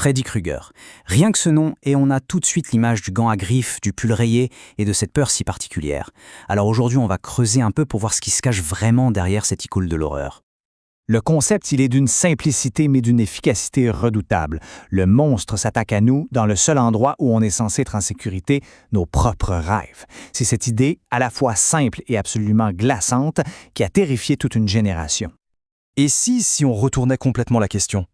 Freddy Krueger. Rien que ce nom, et on a tout de suite l'image du gant à griffes, du pull rayé et de cette peur si particulière. Alors aujourd'hui, on va creuser un peu pour voir ce qui se cache vraiment derrière cette icône de l'horreur. Le concept, il est d'une simplicité mais d'une efficacité redoutable. Le monstre s'attaque à nous dans le seul endroit où on est censé être en sécurité, nos propres rêves. C'est cette idée, à la fois simple et absolument glaçante, qui a terrifié toute une génération. Et si on retournait complètement la question?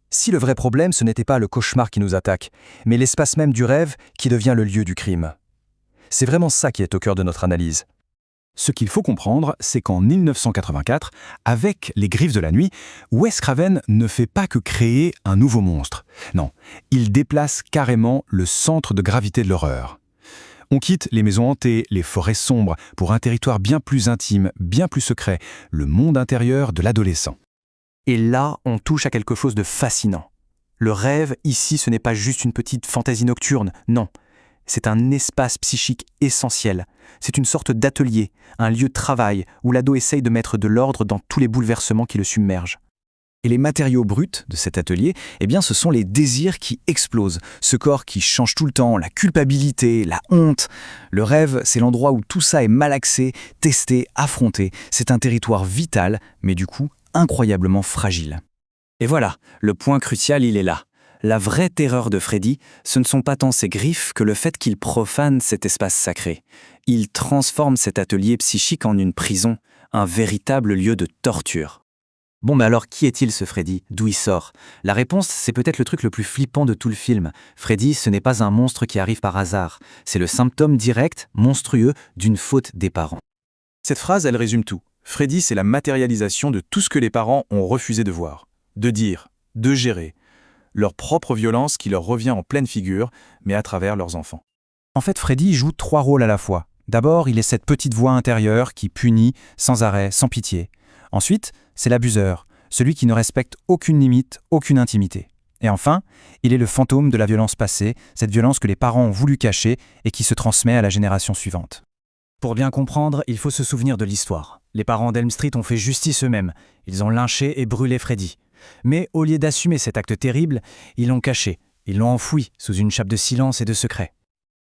Si le vrai problème, ce n'était pas le cauchemar qui nous attaque, mais l'espace même du rêve qui devient le lieu du crime. C'est vraiment ça qui est au cœur de notre analyse. Ce qu'il faut comprendre, c'est qu'en 1984, avec Les Griffes de la Nuit, Wes Craven ne fait pas que créer un nouveau monstre. Non, il déplace carrément le centre de gravité de l'horreur. On quitte les maisons hantées, les forêts sombres, pour un territoire bien plus intime, bien plus secret, le monde intérieur de l'adolescent. Et là, on touche à quelque chose de fascinant. Le rêve, ici, ce n'est pas juste une petite fantaisie nocturne, non. C'est un espace psychique essentiel. C'est une sorte d'atelier, un lieu de travail où l'ado essaye de mettre de l'ordre dans tous les bouleversements qui le submergent. Et les matériaux bruts de cet atelier, eh bien, ce sont les désirs qui explosent, ce corps qui change tout le temps, la culpabilité, la honte. Le rêve, c'est l'endroit où tout ça est malaxé, testé, affronté. C'est un territoire vital, mais du coup, incroyablement fragile. Et voilà, le point crucial, il est là. La vraie terreur de Freddy, ce ne sont pas tant ses griffes que le fait qu'il profane cet espace sacré. Il transforme cet atelier psychique en une prison, un véritable lieu de torture. Bon, mais alors qui est-il ce Freddy? D'où il sort? La réponse, c'est peut-être le truc le plus flippant de tout le film. Freddy, ce n'est pas un monstre qui arrive par hasard. C'est le symptôme direct, monstrueux, d'une faute des parents. Cette phrase, elle résume tout. Freddy, c'est la matérialisation de tout ce que les parents ont refusé de voir, de dire, de gérer. Leur propre violence qui leur revient en pleine figure, mais à travers leurs enfants. En fait, Freddy joue 3 rôles à la fois. D'abord, il est cette petite voix intérieure qui punit, sans arrêt, sans pitié. Ensuite, c'est l'abuseur, celui qui ne respecte aucune limite, aucune intimité. Et enfin, il est le fantôme de la violence passée, cette violence que les parents ont voulu cacher et qui se transmet à la génération suivante. Pour bien comprendre, il faut se souvenir de l'histoire. Les parents d'Elm Street ont fait justice eux-mêmes. Ils ont lynché et brûlé Freddy. Mais au lieu d'assumer cet acte terrible, ils l'ont caché. Ils l'ont enfoui sous une chape de silence et de secret.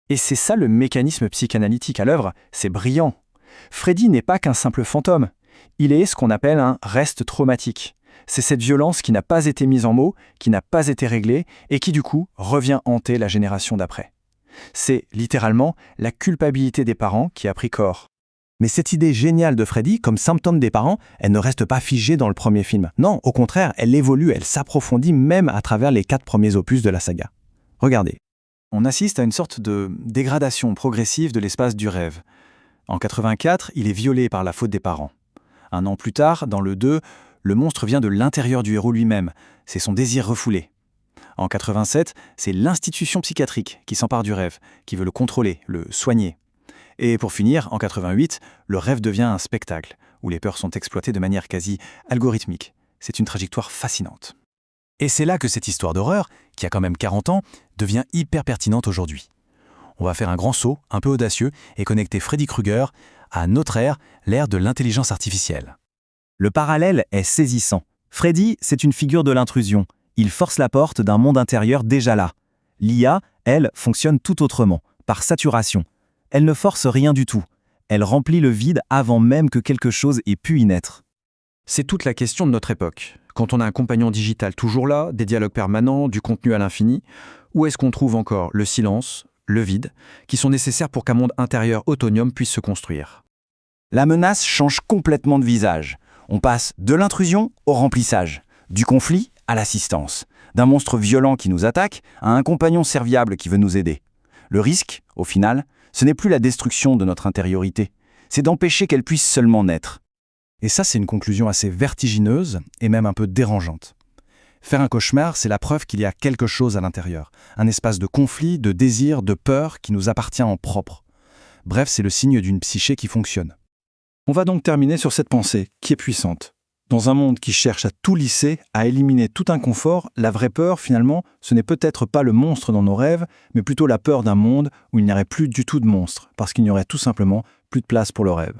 Et c'est ça le mécanisme psychanalytique à l'œuvre, c'est brillant. Freddy n'est pas qu'un simple fantôme. Il est ce qu'on appelle un reste traumatique. C'est cette violence qui n'a pas été mise en mots, qui n'a pas été réglée et qui du coup revient hanter la génération d'après. C'est littéralement la culpabilité des parents qui a pris corps. Mais cette idée géniale de Freddy, comme symptôme des parents, elle ne reste pas figée dans le premier film. Non, au contraire, elle évolue, elle s'approfondit même à travers les 4 premiers opus de la saga. Regardez. On assiste à une sorte de dégradation progressive de l'espace du rêve. En 84, il est violé par la faute des parents. Un an plus tard, dans le 2, le monstre vient de l'intérieur du héros lui-même. C'est son désir refoulé. En 87, c'est l'institution psychiatrique qui s'empare du rêve, qui veut le contrôler, le soigner. Et pour finir, en 88, le rêve devient un spectacle, où les peurs sont exploitées de manière quasi algorithmique. C'est une trajectoire fascinante. Et c'est là que cette histoire d'horreur, qui a quand même 40 ans, devient hyper pertinente aujourd'hui. On va faire un grand saut, un peu audacieux, et connecter Freddy Krueger à notre ère, l'ère de l'intelligence artificielle. Le parallèle est saisissant. Freddy, c'est une figure de l'intrusion. Il force la porte d'un monde intérieur déjà là. L'IA, elle, fonctionne tout autrement, par saturation. Elle ne force rien du tout. Elle remplit le vide avant même que quelque chose ait pu y naître. C'est toute la question de notre époque. Quand on a un compagnon digital toujours là, des dialogues permanents, du contenu à l'infini, où est-ce qu'on trouve encore le silence, le vide, qui sont nécessaires pour qu'un monde intérieur autonome puisse se construire? La menace change complètement de visage. On passe de l'intrusion au remplissage, du conflit à l'assistance, d'un monstre violent qui nous attaque à un compagnon serviable qui veut nous aider. Le risque, au final, ce n'est plus la destruction de notre intériorité, c'est d'empêcher qu'elle puisse seulement naître. Et ça, c'est une conclusion assez vertigineuse et même un peu dérangeante. Faire un cauchemar, c'est la preuve qu'il y a quelque chose à l'intérieur, un espace de conflit, de désir, de peur qui nous appartient en propre. Bref, c'est le signe d'une psyché qui fonctionne. On va donc terminer sur cette pensée, qui est puissante. Dans un monde qui cherche à tout lisser, à éliminer tout inconfort, la vraie peur, finalement, ce n'est peut-être pas le monstre dans nos rêves, mais plutôt la peur d'un monde où il n'y aurait plus du tout de monstre, parce qu'il n'y aurait tout simplement plus de place pour le rêve.